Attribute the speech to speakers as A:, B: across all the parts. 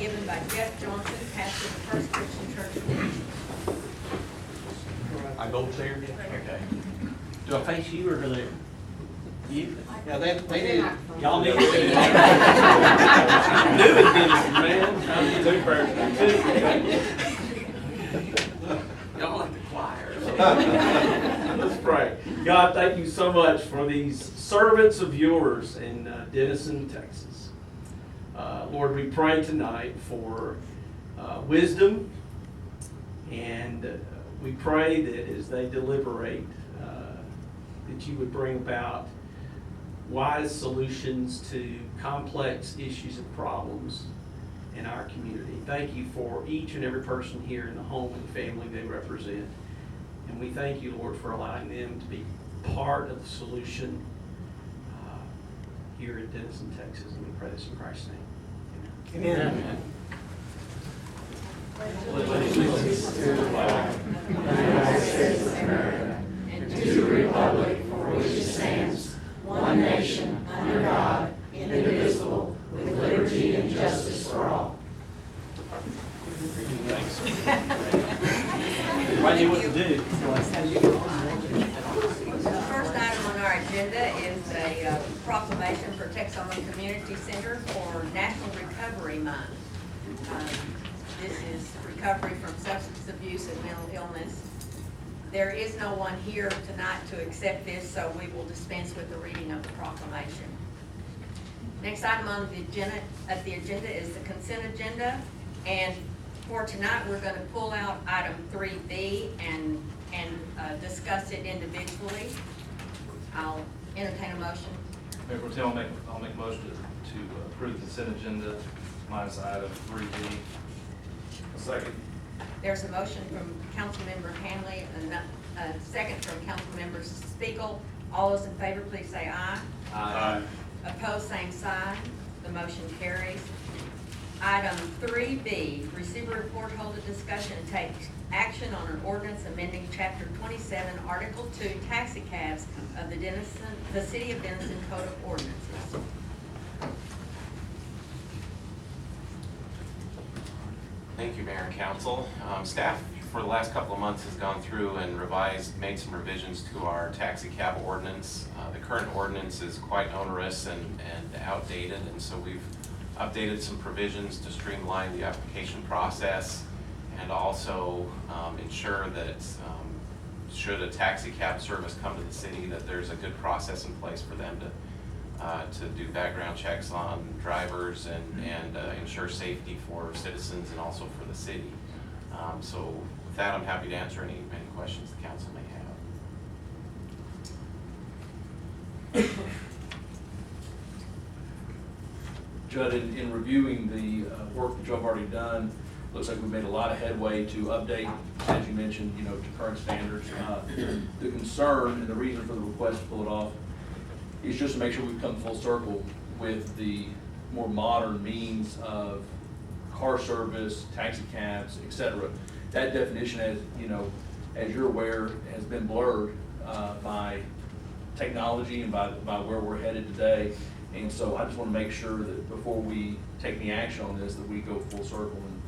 A: given by Jeff Johnson, pastor of the First Christian Church of Denison.
B: I go there? Okay. Do I face you or do they? You?
C: Yeah, they did.
B: Y'all need to do it. Do it, Denison, man. I'm two persons. Y'all like the choir. Let's pray. God, thank you so much for these servants of yours in Denison, Texas. Lord, we pray tonight for wisdom, and we pray that as they deliberate, that you would bring about wise solutions to complex issues and problems in our community. Thank you for each and every person here in the home and family they represent. And we thank you, Lord, for allowing them to be part of the solution here in Denison, Texas. And we pray this in Christ's name. Amen.
C: Amen.
D: Allegiance to the flag of the United States of America and to the republic for which it stands, one nation, under God, indivisible, with liberty and justice for all.
B: Thanks. Why do you what to do?
A: The first item on our agenda is a proclamation for Texoma Community Center for National Recovery Month. This is recovery from substance abuse and mental illness. There is no one here tonight to accept this, so we will dispense with the reading of the proclamation. Next item on the agenda is the consent agenda, and for tonight we're going to pull out item 3B and discuss it individually. I'll entertain a motion.
E: Mayor Pro Tem, I'll make a motion to approve the consent agenda minus item 3B.
B: Second.
A: There's a motion from Councilmember Hanley and a second from Councilmember Spiegel. All those in favor, please say aye.
B: Aye.
A: Opposed, same sign. The motion carries. Item 3B, receive a report, hold a discussion, and take action on an ordinance amending Chapter 27, Article 2, taxi cabs of the City of Denison Code of Ordinances.
F: Thank you, Mayor and Council. Staff for the last couple of months has gone through and made some revisions to our taxi cab ordinance. The current ordinance is quite onerous and outdated, and so we've updated some provisions to streamline the application process and also ensure that should a taxi cab service come to the city, that there's a good process in place for them to do background checks on drivers and ensure safety for citizens and also for the city. So with that, I'm happy to answer any questions the council may have.
E: Judd, in reviewing the work that you've already done, looks like we've made a lot of headway to update, as you mentioned, to current standards. The concern and the reason for the request to pull it off is just to make sure we've come full circle with the more modern means of car service, taxi cabs, etc. That definition, as you're aware, has been blurred by technology and by where we're headed today. And so I just want to make sure that before we take any action on this, that we go full circle and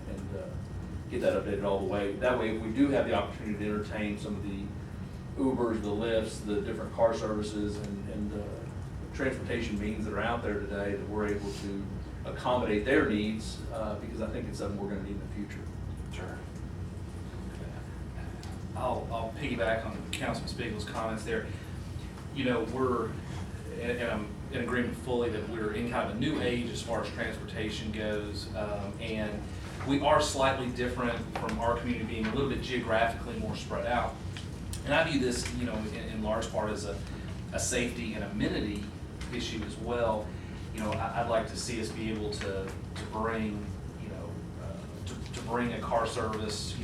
E: get that updated all the way. That way, if we do have the opportunity to entertain some of the Ubers, the Lyfts, the different car services and transportation means that are out there today, that we're able to accommodate their needs, because I think it's something we're going to need in the future.
F: Sure.
E: I'll piggyback on Councilman Spiegel's comments there. We're, and I'm in agreement fully that we're in kind of a new age as far as transportation goes, and we are slightly different from our community being a little bit geographically more spread out. And I view this, in large part as a safety and amenity issue as well. I'd like to see us be able to bring, to bring a car service,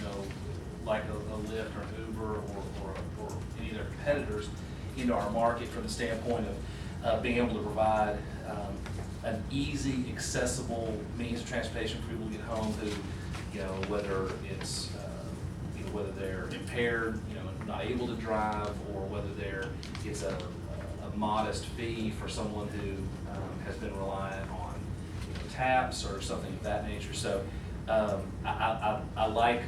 E: like a Lyft or an Uber or any of their competitors into our market from the standpoint of being able to provide an easy, accessible means of transportation for people to get home who, whether it's, whether they're impaired, not able to drive, or whether it's a modest fee for someone who has been reliant on taps or something of that nature. So I like,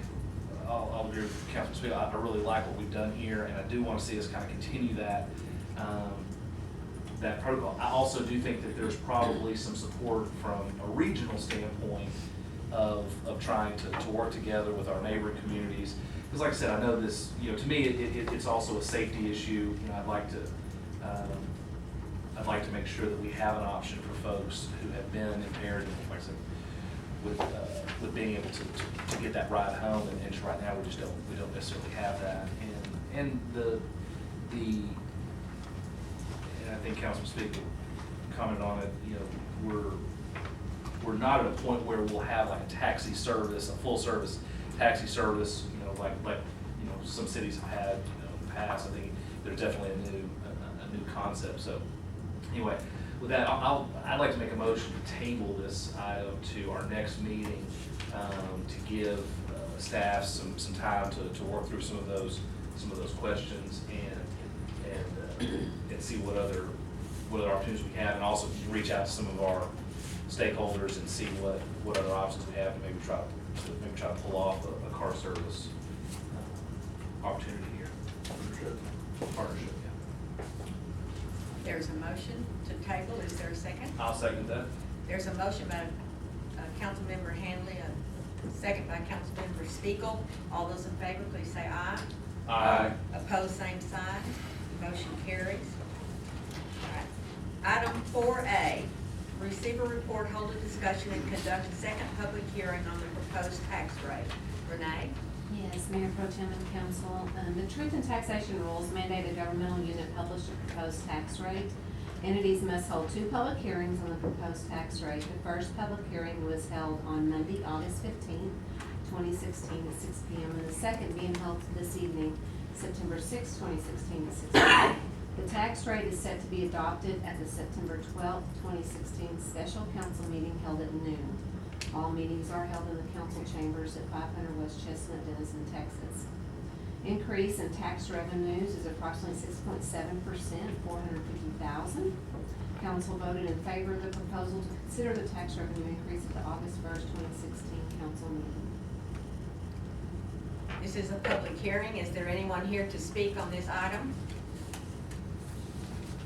E: I'll agree with Councilman Spiegel, I really like what we've done here, and I do want to see us kind of continue that, that protocol. I also do think that there's probably some support from a regional standpoint of trying to work together with our neighboring communities. Because like I said, I know this, to me, it's also a safety issue. I'd like to make sure that we have an option for folks who have been impaired, like I said, with being able to get that ride home, and right now we don't necessarily have that. And and I think Councilman Speaker commented on it, we're not at a point where we'll have like a taxi service, a full service taxi service, like some cities have had, in the past. I think there's definitely a new concept. So anyway, with that, I'd like to make a motion to table this item to our next meeting, to give staff some time to work through some of those questions and see what other opportunities we have, and also reach out to some of our stakeholders and see what other options we have, and maybe try to pull off a car service opportunity here. Partnership, yeah.
A: There's a motion to table. Is there a second?
E: I'll second that.
A: There's a motion by Councilmember Hanley, a second by Councilmember Spiegel. All those in favor, please say aye.
E: Aye.
A: Opposed, same sign. Motion carries. All right. Item 4A, receive a report, hold a discussion, and conduct a second public hearing on the proposed tax rate. Renee?
C: Yes, Mayor Pro Tem and Council. The Truth in Taxation rules mandate a governmental unit publish a proposed tax rate. Entities must hold 2 public hearings on the proposed tax rate. The first public hearing was held on Monday, August 15, 2016 at 6 p.m. and the second being held this evening, September 6, 2016 at 6 p.m. The tax rate is set to be adopted at the September 12, 2016 special council meeting held at noon. All meetings are held in the council chambers at 500 West Chestnut, Denison, Texas. Increase in tax revenues is approximately 6.7%, $450,000. Council voted in favor of the proposal to consider the tax revenue increase at the August 1st, 2016 council meeting.
A: This is a public hearing. Is there anyone here to speak on this item?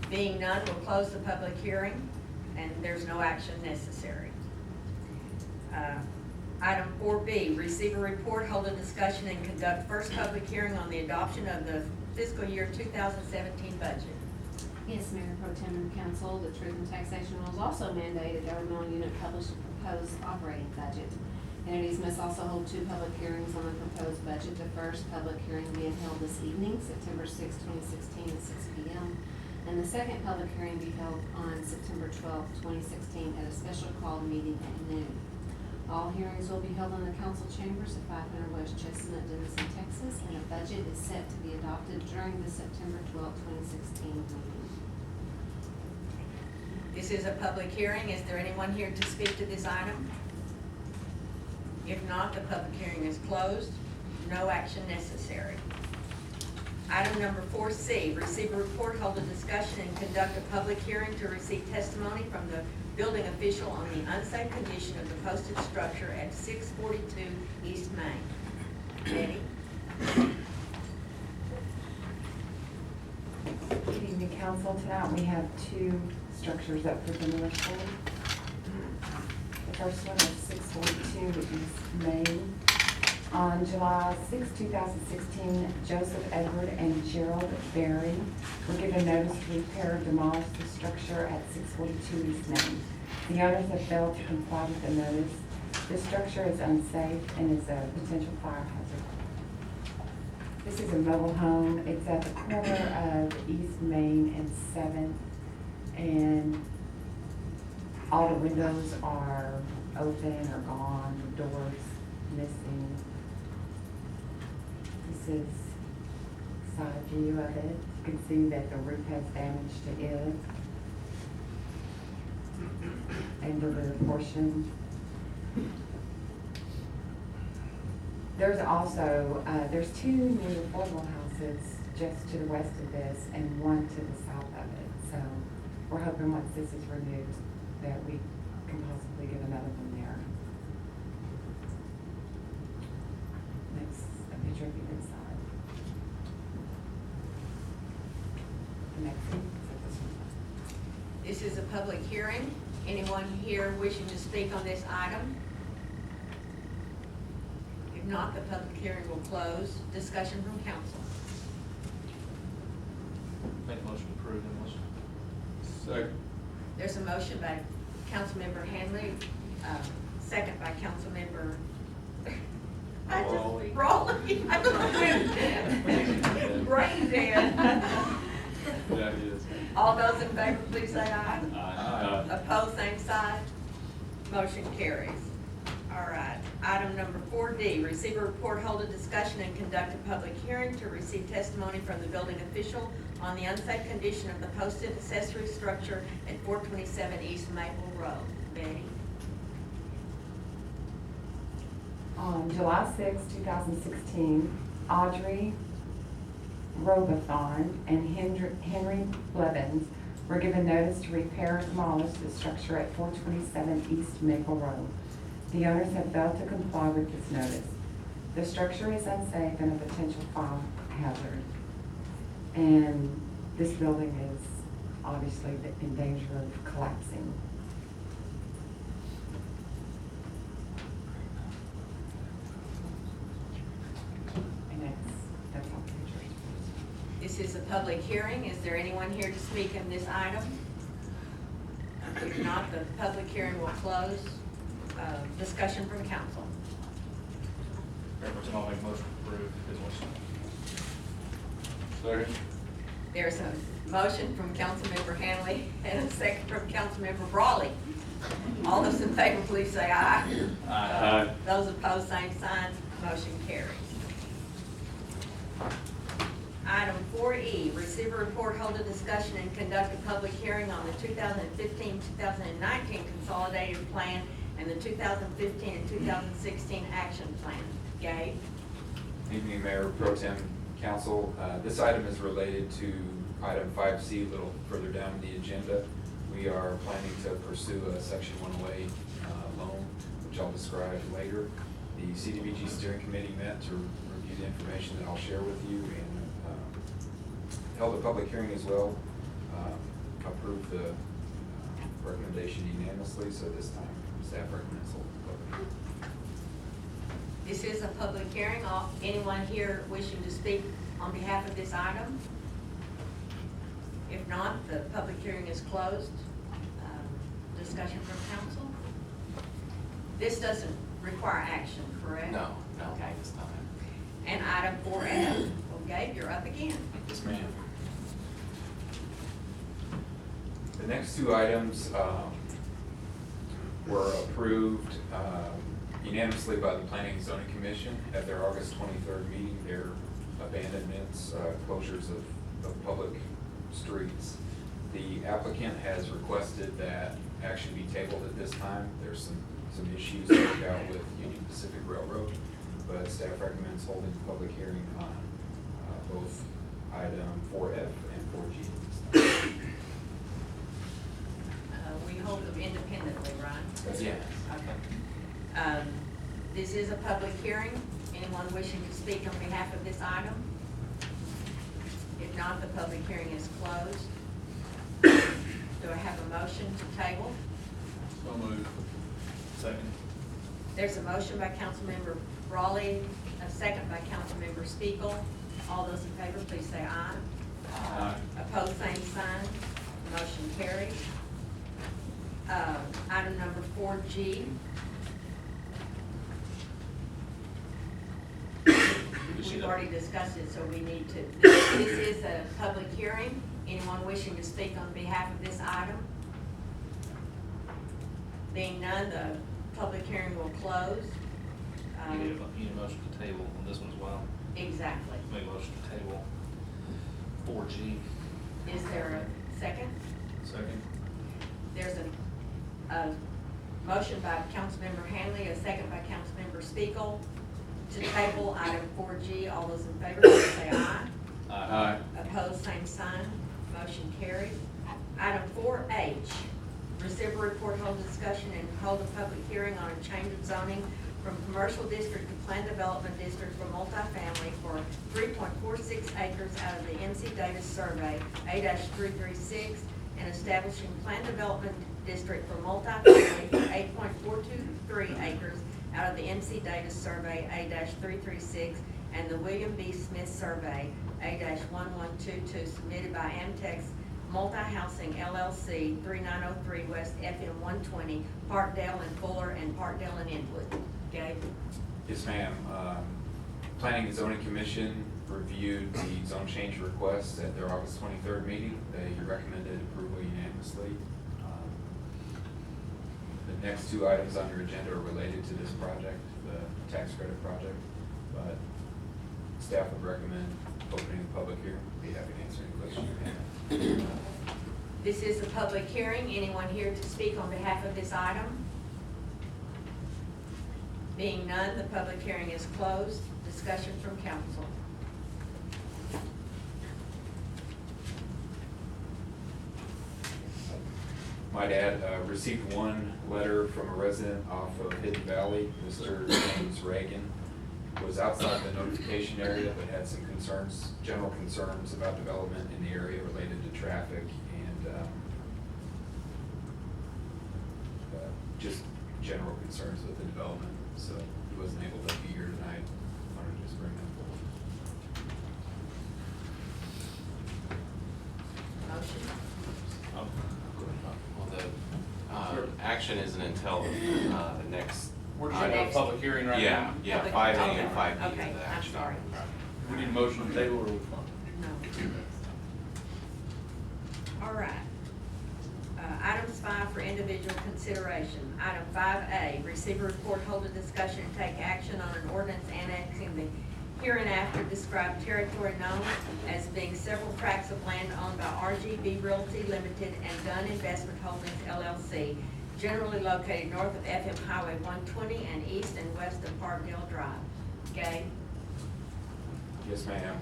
A: Being none, we'll close the public hearing, and there's no action necessary. Item 4B, receive a report, hold a discussion, and conduct first public hearing on the adoption of the fiscal year 2017 budget.
C: Yes, Mayor Pro Tem and Council, the Truth in Taxation rules also mandate a governmental unit publish a proposed operating budget. Entities must also hold 2 public hearings on the proposed budget. The first public hearing being held this evening, September 6, 2016 at 6 p.m. And the second public hearing be held on September 12, 2016 at a special called meeting at noon. All hearings will be held in the council chambers at 500 West Chestnut, Denison, Texas, and a budget is set to be adopted during the September 12, 2016 meeting.
A: This is a public hearing. Is there anyone here to speak to this item? If not, the public hearing is closed. No action necessary. Item number 4C, receive a report, hold a discussion, and conduct a public hearing to receive testimony from the building official on the unsafe condition of the posted structure at 642 East Main. Betty?
G: Good evening, council. Tonight we have 2 structures up for demolition. The first one is 642 East Main. On July 6, 2016, Joseph Edward and Gerald Berry were given notice to repair or demolish the structure at 642 East Main. The owners have failed to comply with the notice. The structure is unsafe and is a potential fire hazard. This is a mobile home. It's at the corner of East Main and 7th, and all the windows are open or gone, the doors missing. This is side view of it. You can see that the roof has damage to it and the rear portion. There's also, there's 2 new affordable houses just to the west of this and 1 to the south of it. So we're hoping once this is removed that we can possibly get another one there. Next, a picture of the inside. The next one, is that this one?
A: This is a public hearing. Anyone here wishing to speak on this item? If not, the public hearing will close. Discussion from council.
E: Make a motion to approve the motion.
B: Second.
A: There's a motion by Councilmember Hanley, second by Councilmember Raleigh. Brain dead.
E: Yeah, it is.
A: All those in favor, please say aye.
E: Aye.
A: Opposed, same sign. Motion carries. All right. Item number 4D, receive a report, hold a discussion, and conduct a public hearing to receive testimony from the building official on the unsafe condition of the posted accessory structure at 427 East Maple Road. Betty?
G: On July 6, 2016, Audrey Robothon and Henry Blevins were given notice to repair and demolish the structure at 427 East Maple Road. The owners have failed to comply with this notice. The structure is unsafe and a potential fire hazard. And this building is obviously in danger of collapsing. And that's all pictures.
A: This is a public hearing. Is there anyone here to speak on this item? If not, the public hearing will close. Discussion from council.
E: Mayor Pro Tem, I'll make a motion to approve his motion. Second.
A: There's a motion from Councilmember Hanley and a second from Councilmember Brawley. All those in favor, please say aye.
E: Aye.
A: Those opposed, same sign. Motion carries. Item 4E, receive a report, hold a discussion, and conduct a public hearing on the 2015-2019 consolidated plan and the 2015 and 2016 action plan. Gabe?
H: Evening, Mayor Pro Tem, Council. This item is related to item 5C, a little further down the agenda. We are planning to pursue a Section 108 loan, which I'll describe later. The CDBG Steering Committee met to review the information that I'll share with you and held a public hearing as well. Approved the recommendation unanimously, so this time staff recommends hold the public hearing.
A: This is a public hearing. Anyone here wishing to speak on behalf of this item? If not, the public hearing is closed. Discussion from council? This doesn't require action, correct?
F: No,
A: Okay.
F: this time.
A: And item 4F. Well, Gabe, you're up again.
H: Yes, ma'am. The next two items were approved unanimously by the Planning and Zoning Commission at their August 23rd meeting. Their abandonments, closures of public streets. The applicant has requested that action be tabled at this time. There's some issues to work out with Union Pacific Railroad, but staff recommends holding a public hearing on both item 4F and 4G.
A: We hold them independently, right?
H: Yeah.
A: Okay. This is a public hearing. Anyone wishing to speak on behalf of this item? If not, the public hearing is closed. Do I have a motion to table?
E: So moved. Second.
A: There's a motion by Councilmember Raleigh, a second by Councilmember Spiegel. All those in favor, please say aye.
E: Aye.
A: Opposed, same sign. Motion carries. Item number 4G. We've already discussed it, so we need to, this is a public hearing. Anyone wishing to speak on behalf of this item? Being none, the public hearing will close.
I: You need a motion to table on this one as well.
A: Exactly.
I: Make a motion to table 4G.
A: Is there a second?
E: Second.
A: There's a motion by Councilmember Hanley, a second by Councilmember Spiegel to table item 4G. All those in favor, please say aye. Opposed, same sign. Motion carried. Item 4H, receive a report, hold a discussion, and hold a public hearing on a change of zoning from commercial district to planned development district for multifamily for 3.46 acres out of the MC Davis Survey, A-336, and establishing planned development district for multifamily for 8.423 acres out of the MC Davis Survey, A-336, and the William B. Smith Survey, A-1122, submitted by Amtex Multi-Housing LLC, 3903 West FM 120, Parkdale and Fuller, and Parkdale and Inwood. Gabe?
H: Yes, ma'am. Planning and Zoning Commission reviewed the zone change request at their August 23rd meeting. They recommended approval unanimously. The next two items on your agenda are related to this project, the tax credit project, but staff would recommend opening the public hearing. Be happy to answer any questions you have.
A: This is a public hearing. Anyone here to speak on behalf of this item? Being none, the public hearing is closed. Discussion from council.
H: Might add, received one letter from a resident off of Hidden Valley, Mr. James Reagan. Was outside the notification area, but had some concerns, general concerns about development in the area related to traffic and just general concerns with the development. So he wasn't able to be here tonight. Wanted to just bring that forward.
A: Motion.
F: Well, the action isn't until the next.
I: We're just having a public hearing right now?
F: Yeah,
A: Public-
F: 5A
A: okay.
F: and 5B is
A: Okay,
F: the
A: I'm
F: action.
A: sorry.
I: We need a motion to table or we fine?
A: No. All right. Items 5 for individual consideration. Item 5A, receive a report, hold a discussion, and take action on an ordinance annexing the hereinafter described territory known as being several tracts of land owned by RGB Realty Limited and Dunn Investment Holdings LLC, generally located north of FM Highway 120 and east and west of Parkdale Drive. Gabe?
H: Yes, ma'am.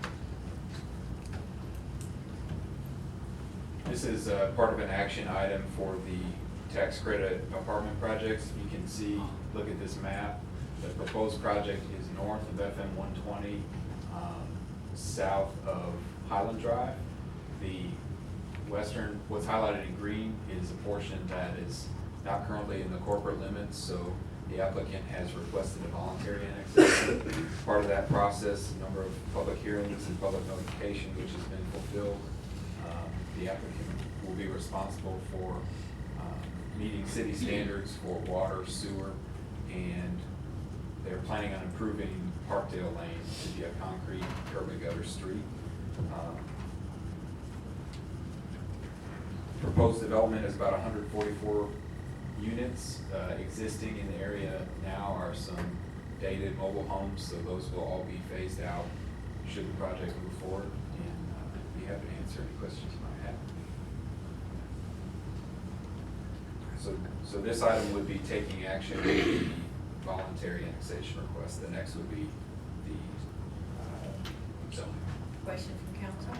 H: This is part of an action item for the tax credit apartment projects. You can see, look at this map. The proposed project is north of FM 120, south of Highland Drive. The western, what's highlighted in green is a portion that is not currently in the corporate limits, so the applicant has requested a voluntary annexation. Part of that process, a number of public hearings and public notification, which has been fulfilled. The applicant will be responsible for meeting city standards for water, sewer, and they're planning on improving Parkdale Lane to be a concrete curb and gutter street. Proposed development is about 144 units. Existing in the area now are some dated mobile homes, so those will all be phased out should the project move forward, and be happy to answer any questions you might have. So this item would be taking action on the voluntary annexation request. The next would be the zoning.
A: Question from council?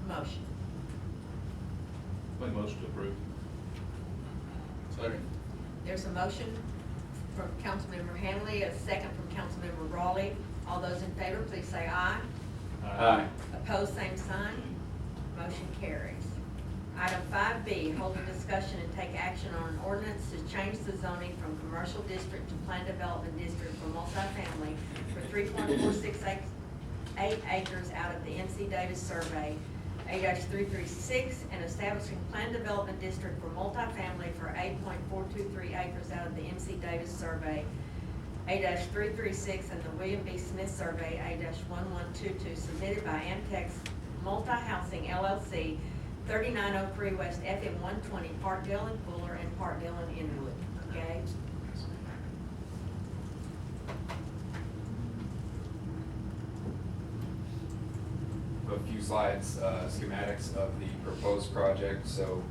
A: Motion.
I: Make a motion to approve. Second.
A: There's a motion from Councilmember Hanley, a second from Councilmember Raleigh. All those in favor, please say aye.
H: Aye.
A: Opposed, same sign. Motion carries. Item 5B, hold a discussion and take action on an ordinance to change the zoning from commercial district to planned development district for multifamily for 3.468 acres out of the MC Davis Survey, A-336, and establishing planned development district for multifamily for 8.423 acres out of the MC Davis Survey, A-336, and the William B. Smith Survey, A-1122, submitted by Amtex Multi-Housing LLC, 3903 West FM 120, Parkdale and Fuller, and Parkdale and Inwood. Gabe?
H: A few slides, schematics of the proposed project. So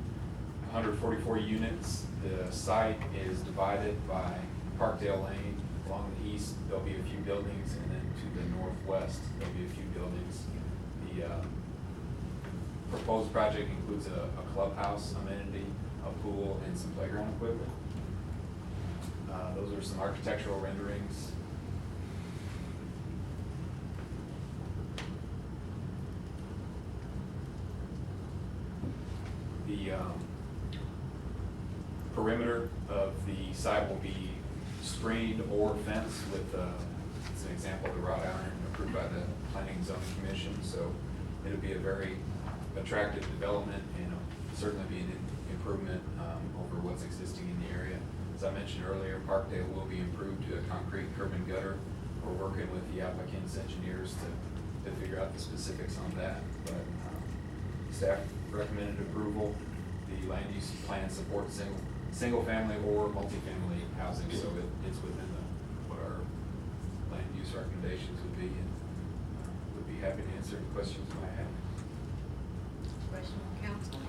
H: 144 units. The site is divided by Parkdale Lane. Along the east, there'll be a few buildings, and then to the northwest, there'll be a few buildings. The Proposed project includes a clubhouse amenity, a pool, and some playground equipment. Those are some architectural renderings. The perimeter of the site will be screened or fenced with, as an example, the wrought iron approved by the Planning and Zoning Commission. So it'll be a very attractive development and certainly be an improvement over what's existing in the area. As I mentioned earlier, Parkdale will be improved to a concrete curb and gutter. We're working with the applicant's engineers to figure out the specifics on that. But staff recommended approval. The land use plan supports single family or multifamily housing, so it's within what our land use recommendations would be, and would be happy to answer any questions you might have.
A: Question from council?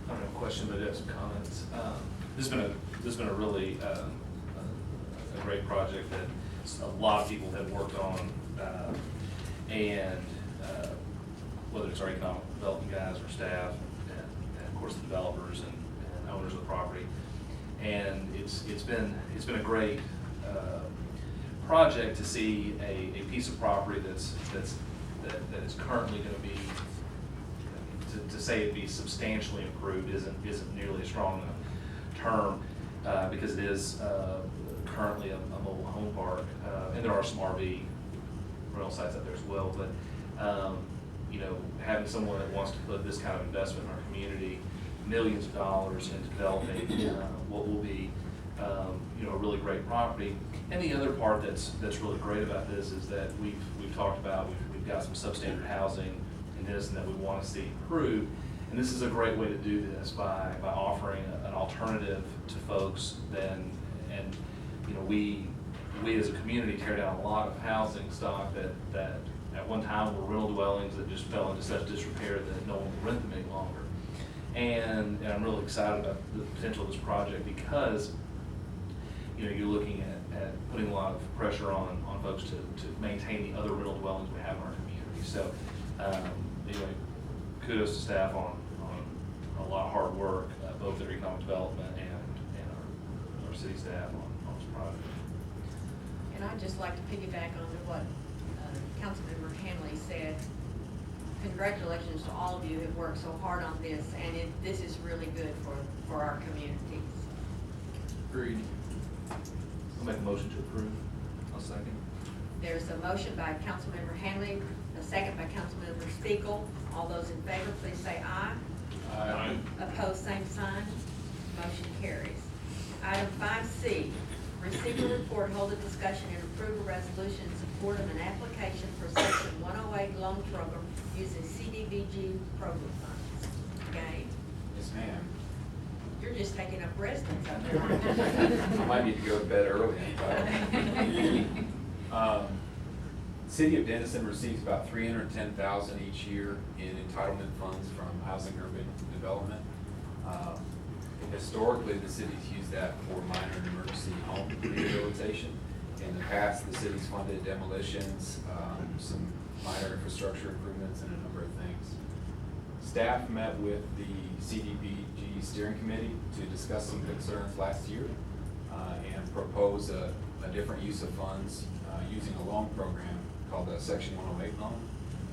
I: I don't have a question, but I have some comments. This has been a really a great project that a lot of people have worked on, and whether it's our economic development guys or staff, and of course the developers and owners of the property, and it's been a great project to see a piece of property that is currently going to be. To say it'd be substantially improved isn't nearly a strong enough term, because it is currently a mobile home park, and there are some RV rental sites out there as well. But you know, having someone that wants to put this kind of investment in our community, millions of dollars into developing what will be you know, a really great property. And the other part that's really great about this is that we've talked about we've got some substandard housing in Denison that we want to see improved, and this is a great way to do this by offering an alternative to folks. And you know, we as a community tear down a lot of housing stock that at one time were rental dwellings that just fell into such disrepair that no one would rent them any longer. And I'm really excited about the potential of this project, because you know, you're looking at putting a lot of pressure on folks to maintain the other rental dwellings we have in our community. So anyway, kudos to staff on a lot of hard work, both their economic development and our city staff on this project.
A: And I'd just like to piggyback on to what Councilmember Hanley said. Congratulations to all of you who have worked so hard on this, and this is really good for our communities.
I: Agreed. I'll make a motion to approve. I'll second.
A: There's a motion by Councilmember Hanley, a second by Councilmember Spiegel. All those in favor, please say aye.
I: Aye.
A: Opposed, same sign. Motion carries. Item 5C, receive a report, hold a discussion, and approve a resolution in support of an application for Section 108 loan program using CDBG program funds. Okay?
H: Yes, ma'am.
A: You're just taking up residence up there, aren't you?
H: I might need to go to bed early. City of Denison receives about $310,000 each year in entitlement funds from housing urban development. Historically, the city's used that for minor and emergency home rehabilitation. In the past, the city's funded demolitions, some minor infrastructure improvements, and a number of things. Staff met with the CDBG steering committee to discuss some concerns last year and propose a different use of funds using a loan program called the Section 108 loan.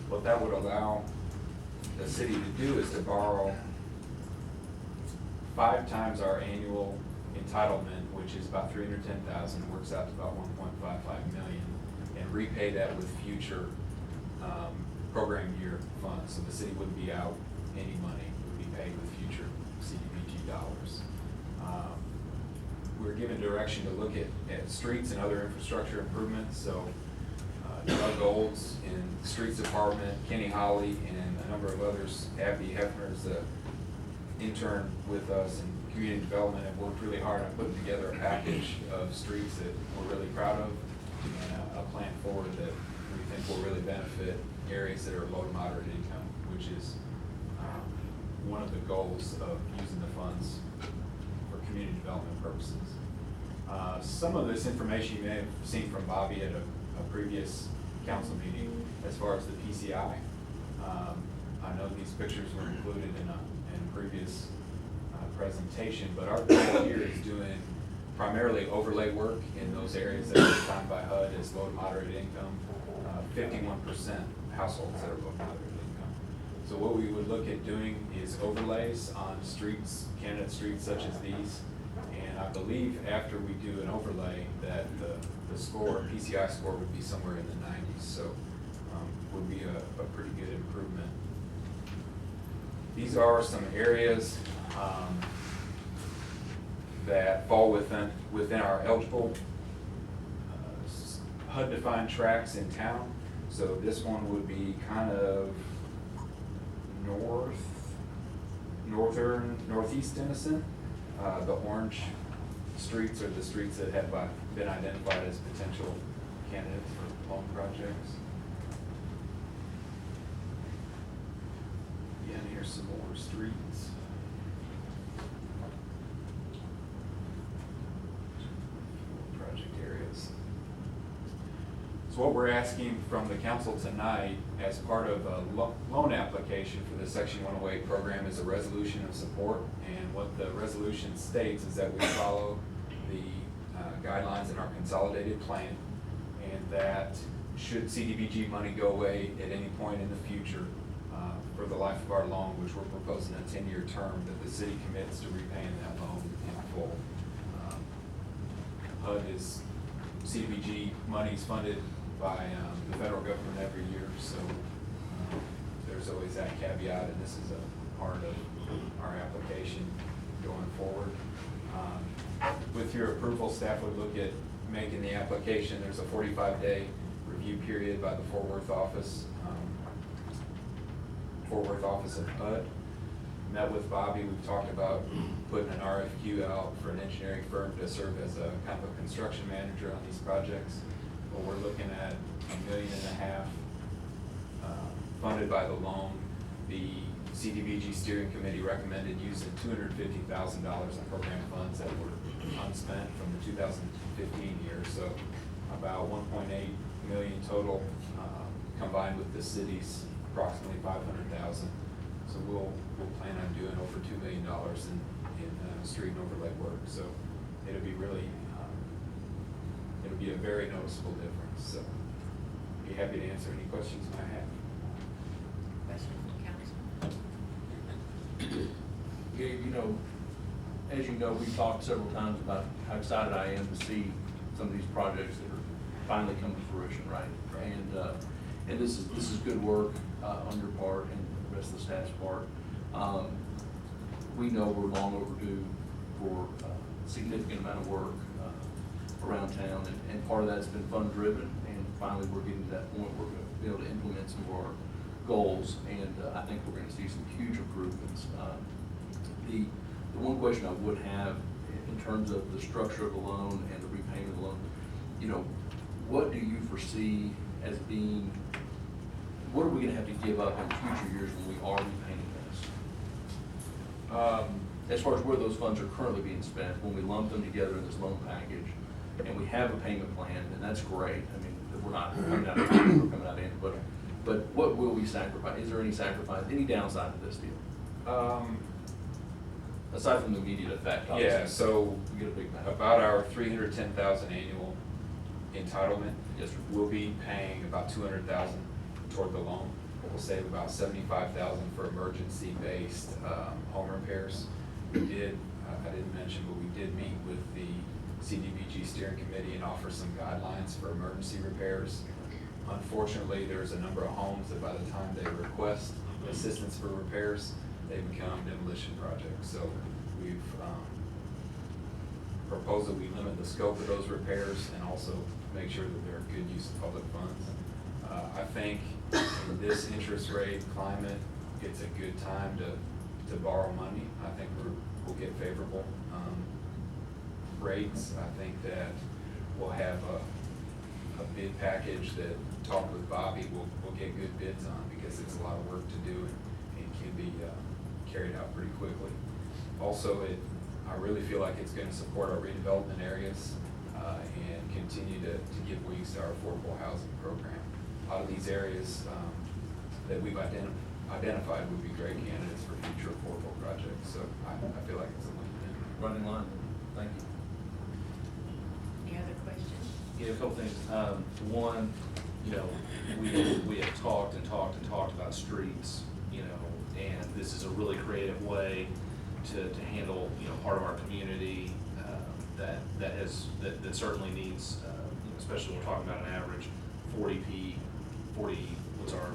H: What that would allow the city to do is to borrow 5 times our annual entitlement, which is about $310,000, works out to about $1.55 million, and repay that with future program year funds. So the city wouldn't be out any money, it would be paid with future CDBG dollars. We're given direction to look at streets and other infrastructure improvements. So Doug Golds in the Streets Department, Kenny Holly, and a number of others, Abby Hefner is the intern with us in community development, have worked really hard on putting together a package of streets that we're really proud of, and a plan forward that we think will really benefit areas that are low to moderate income, which is one of the goals of using the funds for community development purposes. Some of this information you may have seen from Bobby at a previous council meeting as far as the PCI. I know these pictures were included in a previous presentation, but our goal here is doing primarily overlay work in those areas that are defined by HUD as low to moderate income, 51% households that are low to moderate income. So what we would look at doing is overlays on streets, candidate streets such as these. And I believe after we do an overlay that the score, PCI score would be somewhere in the 90s. So would be a pretty good improvement. These are some areas that fall within our eligible HUD-defined tracts in town. So this one would be kind of northeast Denison. The orange streets are the streets that have been identified as potential candidates for loan projects. Again, here's some more streets. Project areas. So what we're asking from the council tonight as part of a loan application for the Section 108 program is a resolution of support. And what the resolution states is that we follow the guidelines in our consolidated plan, and that should CDBG money go away at any point in the future for the life of our loan, which we're proposing a 10-year term, that the city commits to repaying that loan in full. HUD is, CDBG money is funded by the federal government every year, so there's always that caveat, and this is a part of our application going forward. With your approval, staff would look at making the application. There's a 45-day review period by the Fort Worth office of HUD. Met with Bobby. We've talked about putting an RFQ out for an engineering firm to serve as a kind of a construction manager on these projects. But we're looking at $1.5 million funded by the loan. The CDBG steering committee recommended using $250,000 in program funds that were unspent from the 2015 year. So about 1.8 million total, combined with the city's approximately 500,000. So we'll plan on doing over $2 million in street and overlay work. So it'll be really, it'll be a very noticeable difference. So be happy to answer any questions you might have.
A: Question from council?
E: Gabe, as you know, we've talked several times about how excited I am to see some of these projects that are finally come to fruition, right? And this is good work on your part and the rest of the staff's part. We know we're long overdue for a significant amount of work around town, and part of that's been fund driven, and finally we're getting to that point where we're going to be able to implement some of our goals, and I think we're going to see some huge improvements. The one question I would have in terms of the structure of the loan and the repayment of the loan, what do you foresee as being, what are we going to have to give up in future years when we are repaying this? As far as where those funds are currently being spent, when we lump them together in this loan package, and we have a payment plan, and that's great. I mean, we're not coming out of it, we're coming out of it, but what will we sacrifice? Is there any sacrifice, any downside to this deal? Aside from the immediate effect, obviously.
H: Yeah, so
E: we get a big benefit.
H: About our $310,000 annual entitlement,
E: Yes, sir.
H: we'll be paying about $200,000 toward the loan. We'll save about $75,000 for emergency-based home repairs. We did, I didn't mention, but we did meet with the CDBG steering committee and offer some guidelines for emergency repairs. Unfortunately, there's a number of homes that by the time they request assistance for repairs, they become demolition projects. So we've proposed that we limit the scope of those repairs and also make sure that they're good use of public funds. I think in this interest rate climate, it's a good time to borrow money. I think we'll get favorable rates. I think that we'll have a bid package that, talk with Bobby, we'll get good bids on, because it's a lot of work to do and can be carried out pretty quickly. Also, I really feel like it's going to support our redevelopment areas and continue to give wings to our affordable housing program. A lot of these areas that we've identified would be great candidates for future affordable projects, so I feel like it's a win-win.
E: Running line, thank you.
A: Any other questions?
I: Yeah, a couple things. One, you know, we have talked and talked and talked about streets, you know, and this is a really creative way to handle, you know, part of our community that certainly needs, you know, especially when we're talking about an average 40 what's our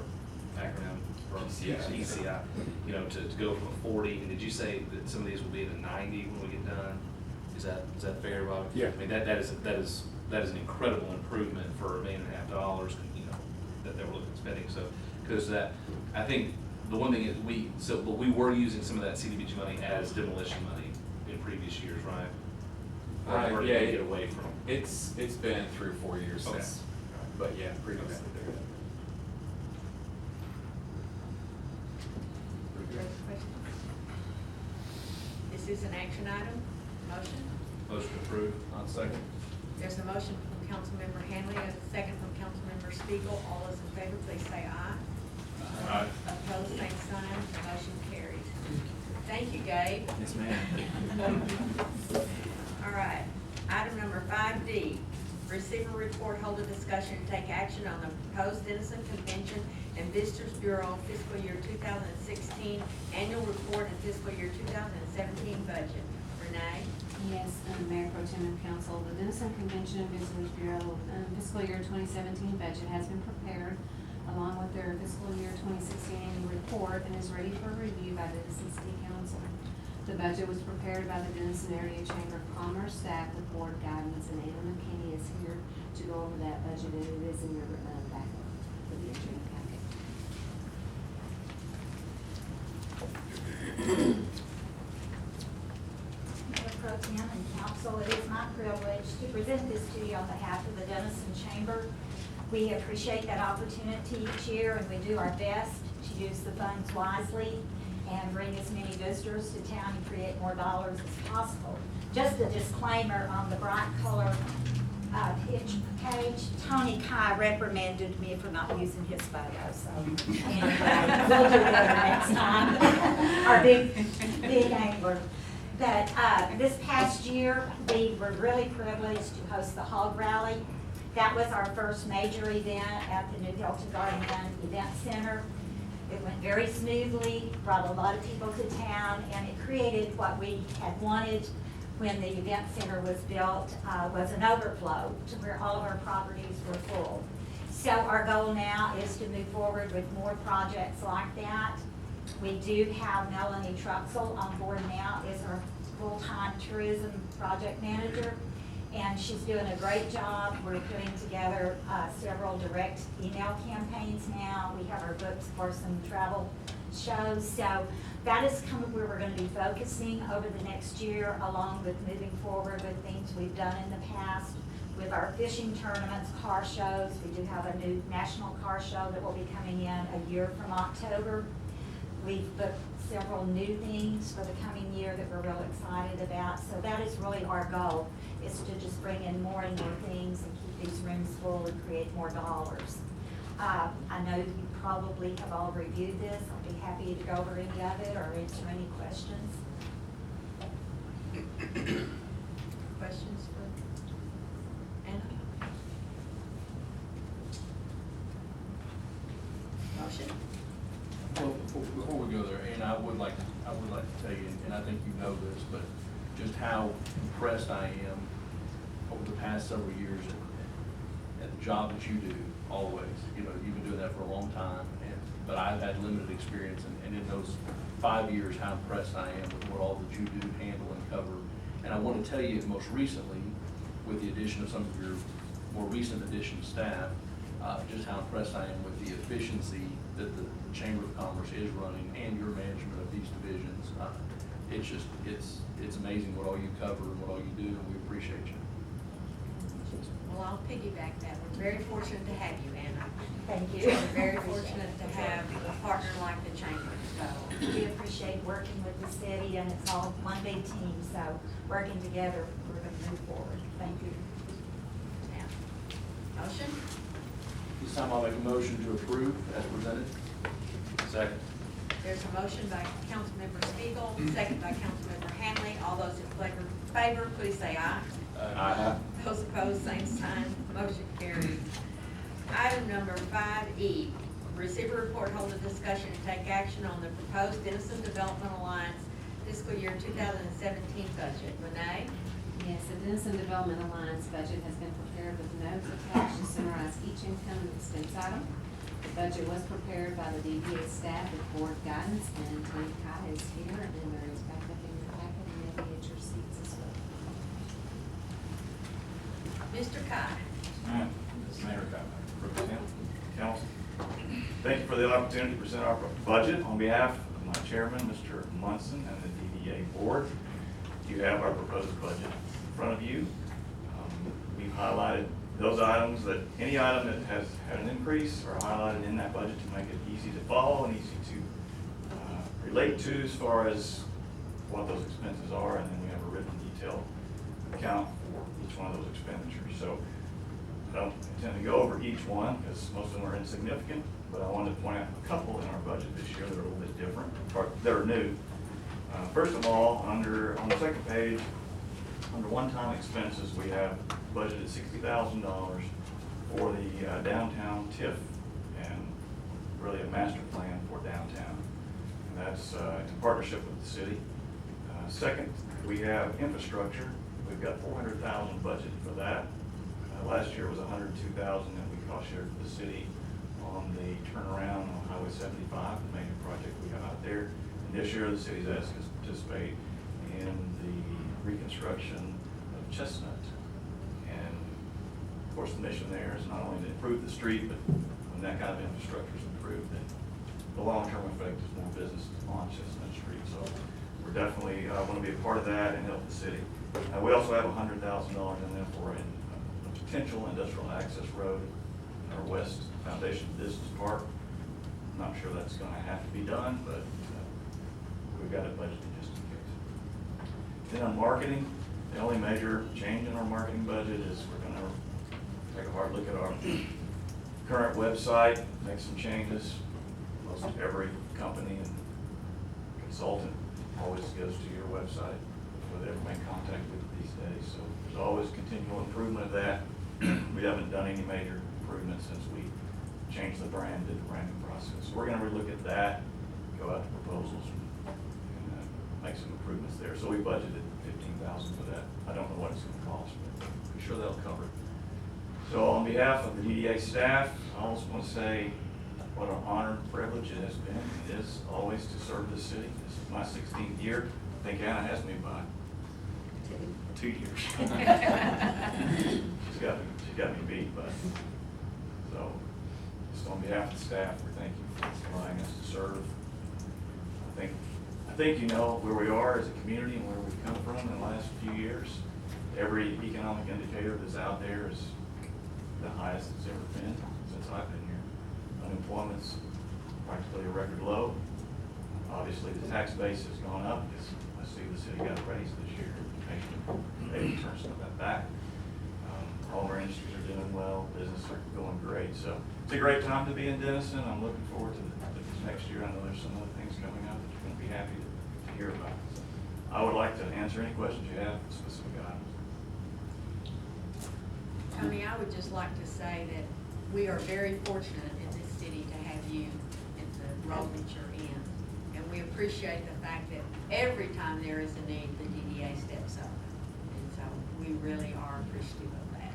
I: acronym? ECI, you know, to go from a 40, and did you say that some of these will be at a 90 when we get done? Is that fair, Bob?
H: Yeah.
I: I mean, that is an incredible improvement for $1.5 million, you know, that we're looking at spending, so, because that, I think, the one thing is but we were using some of that CDBG money as demolition money in previous years, right? Or did
H: Yeah,
I: we get away from?
H: It's been 3 or 4 years
I: Okay.
H: since, but yeah, previously there.
A: Further questions? This is an action item. Motion?
I: Motion approved.
E: On second.
A: There's a motion from Councilmember Hanley and a second from Councilmember Spiegel. All those in favor, please say aye.
I: Aye.
A: Opposed, same sign. Motion carries. Thank you, Gabe.
E: Yes, ma'am.
A: All right. Item number 5D, receive a report, hold a discussion, and take action on the proposed Denison Convention and Visitors Bureau fiscal year 2016 annual report and fiscal year 2017 budget. Renee?
C: Yes, Mayor Pro Tem and Council, the Denison Convention and Visitors Bureau fiscal year 2017 budget has been prepared along with their fiscal year 2016 annual report and is ready for review by the Denison City Council. The budget was prepared by the Denison Area Chamber of Commerce staff with board guidance, and Anna McKinney is here to go over that budget, and it is in your backup for the agenda packet.
J: Mayor Pro Tem and Council, it is my privilege to present this to you on behalf of the Denison Chamber. We appreciate that opportunity each year, and we do our best to use the funds wisely and bring as many visitors to town and create more dollars as possible. Just a disclaimer on the bright color page, Tony Kai reprimanded me for not using his photo, so anyway, we'll do better next time. Our big angler. But this past year, we were really privileged to host the Hog Rally. That was our first major event at the New Hilton Garden Event Center. It went very smoothly, brought a lot of people to town, and it created what we had wanted when the event center was built, was an overflow to where all of our properties were full. So our goal now is to move forward with more projects like that. We do have Melanie Truxell on board now as our full-time tourism project manager, and she's doing a great job. We're putting together several direct email campaigns now. We have our books for some travel shows. So that is kind of where we're going to be focusing over the next year, along with moving forward with things we've done in the past with our fishing tournaments, car shows. We do have a new national car show that will be coming in a year from October. We've booked several new things for the coming year that we're real excited about. So that is really our goal, is to just bring in more and more things and keep these rooms full and create more dollars. I know you probably have all reviewed this. I'll be happy to go over any of it or answer any questions.
A: Questions for Anna? Motion?
E: Well, before we go there, and I would like to tell you, and I think you know this, but just how impressed I am over the past several years at the job that you do, always. You know, you've been doing that for a long time, but I've had limited experience, and in those 5 years, how impressed I am with what all that you do, handle, and cover. And I want to tell you, most recently, with the addition of some of your more recent addition staff, just how impressed I am with the efficiency that the Chamber of Commerce is running and your management of these divisions. It's amazing what all you cover and what all you do, and we appreciate you.
A: Well, I'll piggyback that. We're very fortunate to have you, Anna.
J: Thank you.
A: We're very fortunate to have a partner like the Chamber, so.
J: We appreciate working with the city, and it's all one big team, so working together, we're going to move forward. Thank you.
A: Now, motion?
E: This time I'll make a motion to approve as presented.
I: Second.
A: There's a motion by Councilmember Spiegel, second by Councilmember Hanley. All those in favor, please say aye.
H: Aye.
A: Those opposed, same sign. Motion carries. Item number 5E, receive a report, hold a discussion, and take action on the proposed Denison Development Alliance fiscal year 2017 budget. Renee?
C: Yes, the Denison Development Alliance budget has been prepared with notes attached to summarize each income and expense item. The budget was prepared by the DDA staff with board guidance, and Tony Kai is here, and there is backup in your packet, and maybe at your seats as well.
A: Mr. Kai?
K: Ms. Mayor, Representative Council, thank you for the opportunity to present our budget on behalf of my chairman, Mr. Munson, and the DDA board. You have our proposed budget in front of you. We've highlighted those items that, any item that has had an increase are highlighted in that budget to make it easy to follow and easy to relate to as far as what those expenses are, and then we have a written detailed account for each one of those expenditures. So I don't intend to go over each one because most of them are insignificant, but I wanted to point out a couple in our budget this year that are a little bit different, or that are new. First of all, on the second page, under one-time expenses, we have budgeted $60,000 for the downtown TIF and really a master plan for downtown. And that's in partnership with the city. Second, we have infrastructure. We've got $400,000 budgeted for that. Last year was $102,000 that we cost shared for the city on the turnaround on Highway 75, the major project we have out there. And this year, the city's asked us to participate in the reconstruction of Chestnut. And of course, the mission there is not only to improve the street, but when that kind of infrastructure is improved, then the long-term effect is more business on Chestnut Street. So we're definitely want to be a part of that and help the city. We also have $100,000 in there for a potential industrial access road in our West Foundation Business Park. I'm not sure that's going to have to be done, but we've got it budgeted just in case. Then on marketing, the only major change in our marketing budget is we're going to take a hard look at our current website, make some changes. Most every company and consultant always goes to your website before they ever make contact with it these days. So there's always continual improvement of that. We haven't done any major improvements since we changed the brand, did the branding process. So we're going to relook at that, go out to proposals, and make some improvements there. So we budgeted $15,000 for that. I don't know what it's going to cost, but I'm sure they'll cover it. So on behalf of the DDA staff, I also want to say what an honor and privilege it has been. It is always to serve the city. This is my 16th year. I think Anna has me by 2 years. She's got me beat, but so just on behalf of the staff, we thank you for allowing us to serve. I think you know where we are as a community and where we've come from in the last few years. Every economic indicator that's out there is the highest it's ever been since I've been here. Unemployment's practically a record low. Obviously, the tax base has gone up because I see the city got a raise this year. Maybe turn some of that back. All of our industries are doing well. Business are going great. So it's a great time to be in Denison. I'm looking forward to this next year. I know there's some other things coming up that you're going to be happy to hear about. So I would like to answer any questions you have, specific items.
A: Tony, I would just like to say that we are very fortunate in this city to have you in the role that you're in. And we appreciate the fact that every time there is a need, the DDA steps up. And so we really are appreciative of that.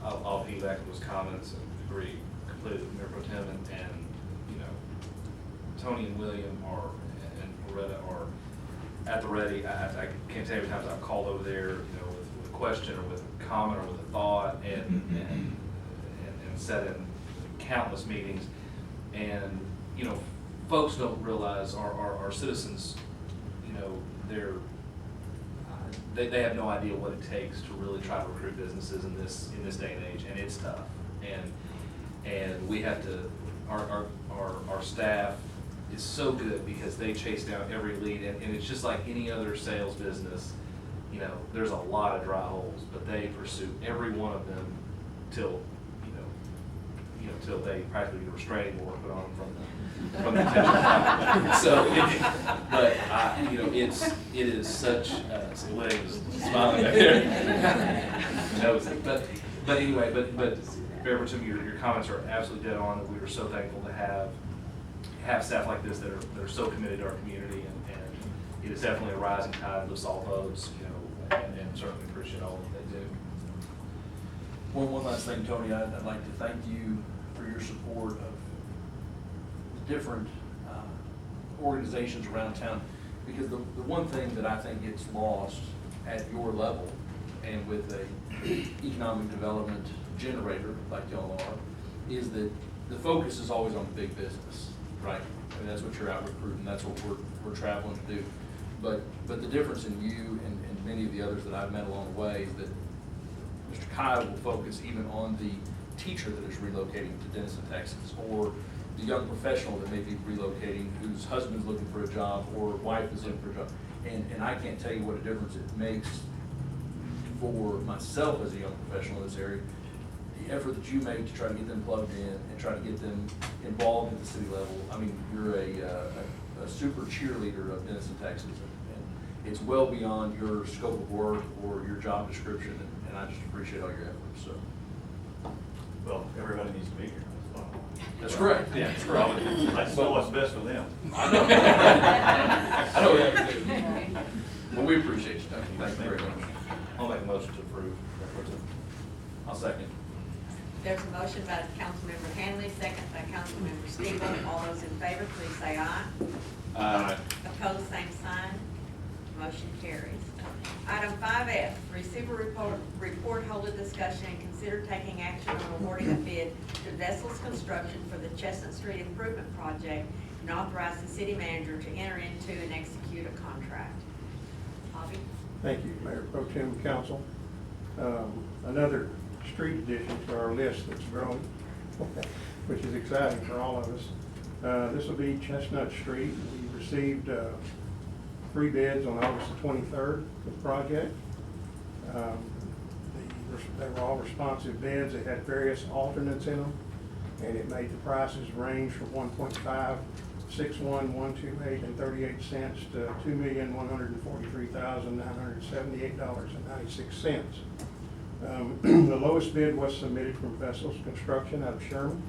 I: I'll piggyback on those comments and agree completely with Mayor Pro Tem, and you know, Tony and William and Loretta are at the ready. I can't tell you how many times I've called over there, you know, with a question or with a comment or with a thought, and sat in countless meetings. And you know, folks don't realize our citizens, you know, they have no idea what it takes to really try to recruit businesses in this day and age, and it's tough. And we have to, our staff is so good because they chase down every lead, and it's just like any other sales business. You know, there's a lot of dry holes, but they pursue every one of them till you know, till they practically get a restraining order put on them from the detention file. So, you know, it is such, Liz smiling back there. Knows it. But anyway, but Mayor Pro Tem, your comments are absolutely dead on, that we are so thankful to have staff like this that are so committed to our community, and it is definitely a rising tide lifts all boats, you know, and certainly appreciate all that they do.
E: Well, one last thing, Tony, I'd like to thank you for your support of the different organizations around town, because the one thing that I think gets lost at your level and with a economic development generator like y'all are, is that the focus is always on the big business, right? I mean, that's what you're out recruiting, that's what we're traveling to do. But the difference in you and many of the others that I've met along the way is that Mr. Kyle will focus even on the teacher that is relocating to Denison, Texas, or the young professional that may be relocating whose husband's looking for a job or wife is looking for a job. And I can't tell you what a difference it makes for myself as a young professional in this area, the effort that you make to try to get them plugged in and try to get them involved at the city level. I mean, you're a super cheerleader of Denison, Texas, and it's well beyond your scope of work or your job description, and I just appreciate all your efforts, so.
K: Well, everybody needs to be here.
E: That's correct. Yeah, that's correct.
K: I just know what's best for them.
E: I know. I know we have to do. Well, we appreciate you, Tony. Thank you very much.
I: I'll make a motion to approve.
E: I'll second.
A: There's a motion by Councilmember Hanley, second by Councilmember Stevens. All those in favor, please say aye.
I: Aye.
A: Opposed, same sign. Motion carries. Item 5F, receive a report, hold a discussion, and consider taking action on awarding a bid to Vessels Construction for the Chestnut Street Improvement Project, and authorize the city manager to enter into and execute a contract. Bobby?
L: Thank you, Mayor Pro Tem, Council. Another street addition to our list that's growing, which is exciting for all of us. This will be Chestnut Street. We received 3 bids on August the 23rd for the project. They were all responsive bids. They had various alternates in them, and it made the prices range from $1.5, $6,128 and 38 cents to $2,143,978.96. The lowest bid was submitted from Vessels Construction out of Sherman.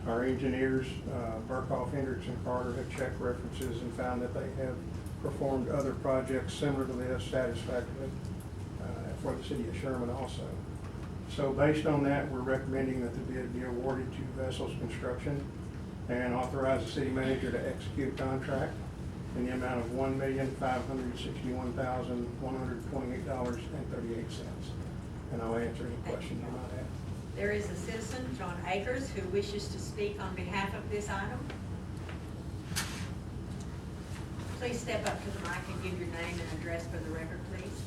L: Our engineers, Burkhoff, Hendricks, and Carter, have checked references and found that they have performed other projects similar to this satisfactorily for the city of Sherman also. So based on that, we're recommending that the bid be awarded to Vessels Construction and authorize the city manager to execute a contract in the amount of $1,561,128.38. And I'll answer any questions you might have.
A: There is a citizen, John Akers, who wishes to speak on behalf of this item. Please step up to the mic and give your name and address for the record, please.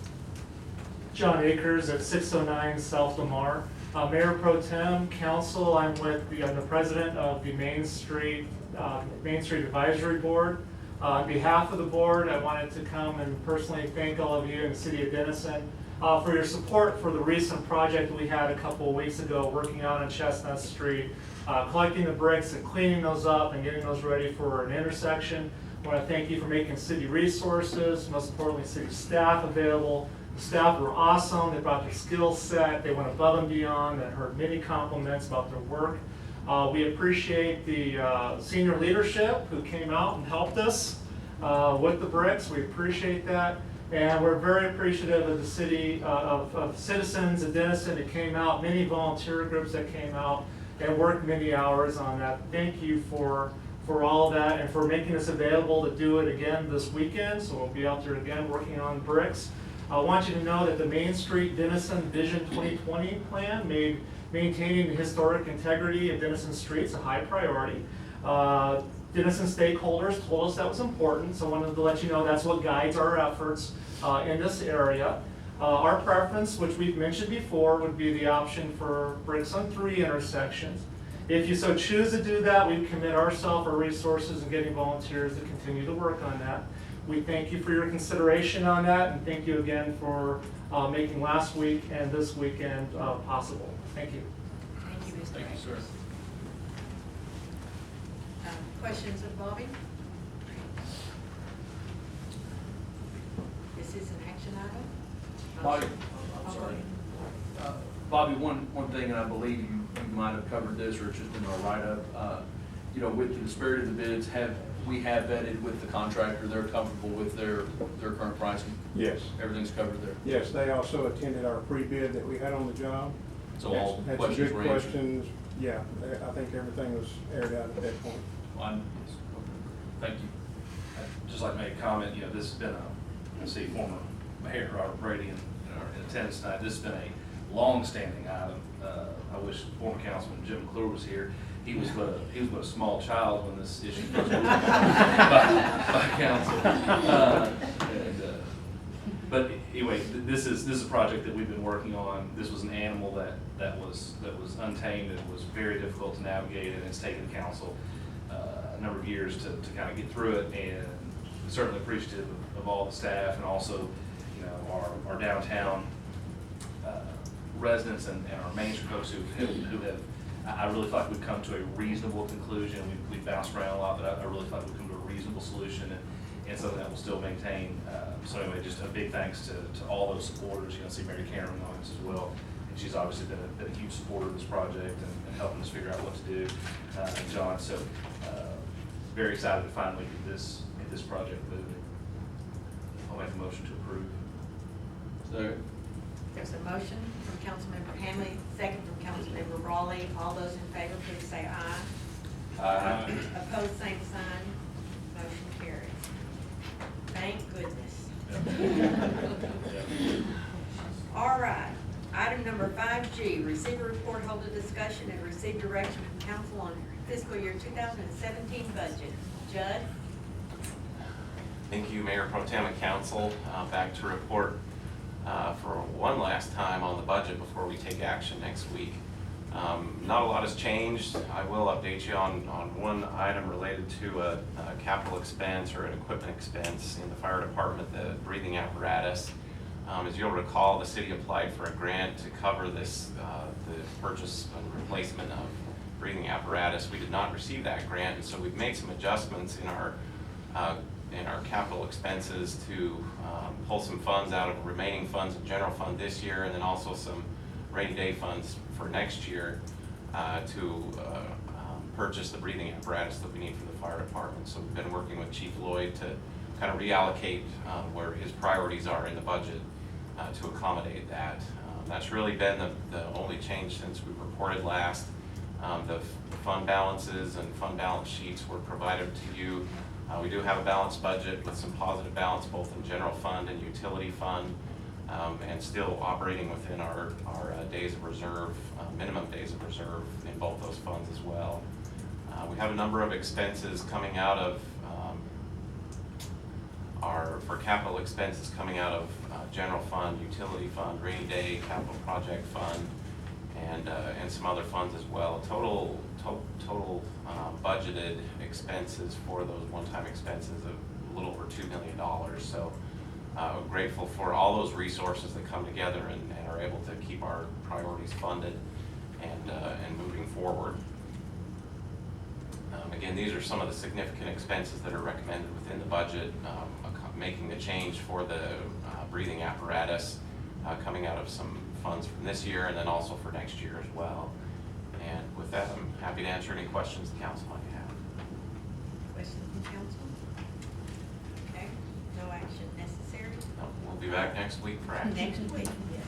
M: John Akers at 609 South Lamar. Mayor Pro Tem, Council, I'm with I'm the president of the Main Street Advisory Board. On behalf of the board, I wanted to come and personally thank all of you in the city of Denison for your support for the recent project we had a couple of weeks ago working out on Chestnut Street, collecting the bricks and cleaning those up and getting those ready for an intersection. I want to thank you for making city resources, most importantly city staff available. The staff were awesome. They brought their skill set. They went above and beyond and heard many compliments about their work. We appreciate the senior leadership who came out and helped us with the bricks. We appreciate that. And we're very appreciative of the city, of citizens of Denison that came out, many volunteer groups that came out and worked many hours on that. Thank you for all of that and for making us available to do it again this weekend. So we'll be out there again working on bricks. I want you to know that the Main Street Denison Vision 2020 plan made maintaining the historic integrity of Denison streets a high priority. Denison stakeholders told us that was important, so I wanted to let you know that's what guides our efforts in this area. Our preference, which we've mentioned before, would be the option for bricks on 3 intersections. If you so choose to do that, we commit ourselves, our resources, and getting volunteers to continue to work on that. We thank you for your consideration on that, and thank you again for making last week and this weekend possible. Thank you.
A: Thank you, Mr.
E: Thank you, sir.
A: questions of Bobby? This is an action item?
E: Bobby, I'm sorry. Bobby, one thing, and I believe you might have covered this, or it's just in our write-up, you know, with the spirit of the bids, we have vetted with the contractor, they're comfortable with their current pricing?
L: Yes.
E: Everything's covered there?
L: Yes, they also attended our pre-bid that we had on the job.
E: So all
L: Had some
E: questions
L: good
E: were answered?
L: questions. Yeah, I think everything was aired out at that point.
E: Fine. Thank you.
I: I'd just like to make a comment, you know, this has been I see former Mayor Robert Brady in attendance tonight. This has been a long-standing item. I wish former Councilman Jim McClure was here. He was but a small child when this issue was by council. But anyway, this is a project that we've been working on. This was an animal that was untamed and was very difficult to navigate, and it's taken council a number of years to kind of get through it, and certainly appreciative of all the staff and also, you know, our downtown residents and our Main Street folks who have, I really feel like we've come to a reasonable conclusion. We've bounced around a lot, but I really feel like we've come to a reasonable solution and something that will still maintain. So anyway, just a big thanks to all those supporters. You know, see Mary Cameron on this as well. And she's obviously been a huge supporter of this project and helping us figure out what to do. And John, so very excited to finally get this project moving. I'll make a motion to approve.
E: Second.
A: There's a motion from Councilmember Hamley, second from Councilmember Raleigh. All those in favor, please say aye.
E: Aye.
A: Opposed, same sign. Motion carries. Thank goodness. All right. Item number 5G, receive a report, hold a discussion, and receive direction from council on fiscal year 2017 budget. Judd?
F: Thank you, Mayor Pro Tem and Council. Back to report for one last time on the budget before we take action next week. Not a lot has changed. I will update you on one item related to a capital expense or an equipment expense in the fire department, the breathing apparatus. As you'll recall, the city applied for a grant to cover this, the purchase and replacement of breathing apparatus. We did not receive that grant, and so we've made some adjustments in our capital expenses to pull some funds out of remaining funds in general fund this year, and then also some rainy day funds for next year to purchase the breathing apparatus that we need for the fire department. So we've been working with Chief Lloyd to kind of reallocate where his priorities are in the budget to accommodate that. That's really been the only change since we reported last. The fund balances and fund balance sheets were provided to you. We do have a balanced budget with some positive balance both in general fund and utility fund, and still operating within our days of reserve, minimum days of reserve in both those funds as well. We have a number of expenses coming out of for capital expenses coming out of general fund, utility fund, rainy day, capital project fund, and some other funds as well. Total budgeted expenses for those one-time expenses of a little over $2 million. So grateful for all those resources that come together and are able to keep our priorities funded and moving forward. Again, these are some of the significant expenses that are recommended within the budget, making the change for the breathing apparatus coming out of some funds from this year and then also for next year as well. And with that, I'm happy to answer any questions the council might have.
A: Questions from council? Okay, no action necessary.
F: We'll be back next week for action.
A: Next week, yes.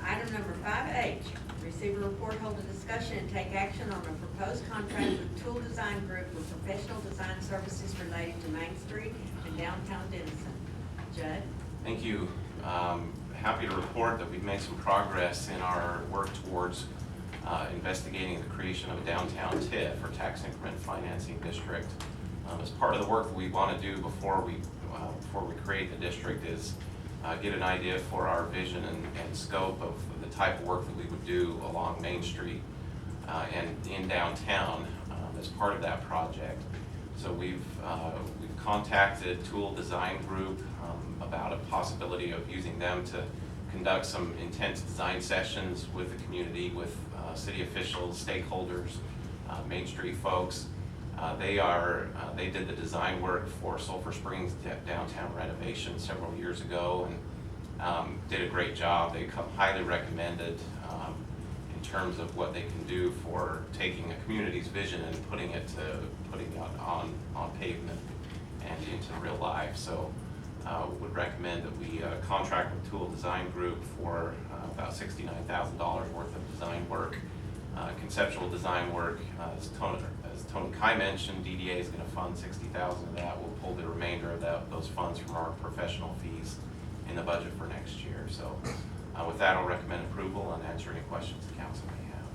A: Item number 5H, receive a report, hold a discussion, and take action on a proposed contract with Tool Design Group for professional design services related to Main Street and downtown Denison. Judd?
F: Thank you. Happy to report that we've made some progress in our work towards investigating the creation of a downtown TIF, or tax increment financing district. As part of the work that we want to do before we create the district is get an idea for our vision and scope of the type of work that we would do along Main Street and in downtown as part of that project. So we've contacted Tool Design Group about a possibility of using them to conduct some intense design sessions with the community, with city officials, stakeholders, Main Street folks. They did the design work for Sulphur Springs downtown renovation several years ago and did a great job. They highly recommended in terms of what they can do for taking a community's vision and putting it on pavement and into real life. So would recommend that we contract with Tool Design Group for about $69,000 worth of design work. Conceptual design work, as Tony Kai mentioned, DDA is going to fund $60,000 of that. We'll pull the remainder of those funds from our professional fees in the budget for next year. So with that, I'll recommend approval and answer any questions the council may have.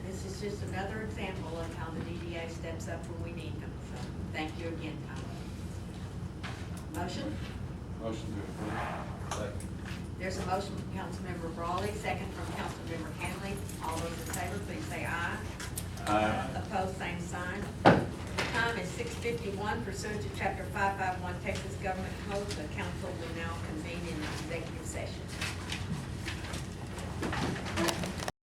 A: This is just another example of how the DDA steps up when we need them, so thank you again, Tyler. Motion?
E: Motion to approve. Second.
A: There's a motion from Councilmember Brawley, second from Councilmember Hanley. All those in favor, please say aye.
K: Aye.
A: Opposed, same sign. The time is 6:51 pursuant to Chapter 551 Texas Government Code. The council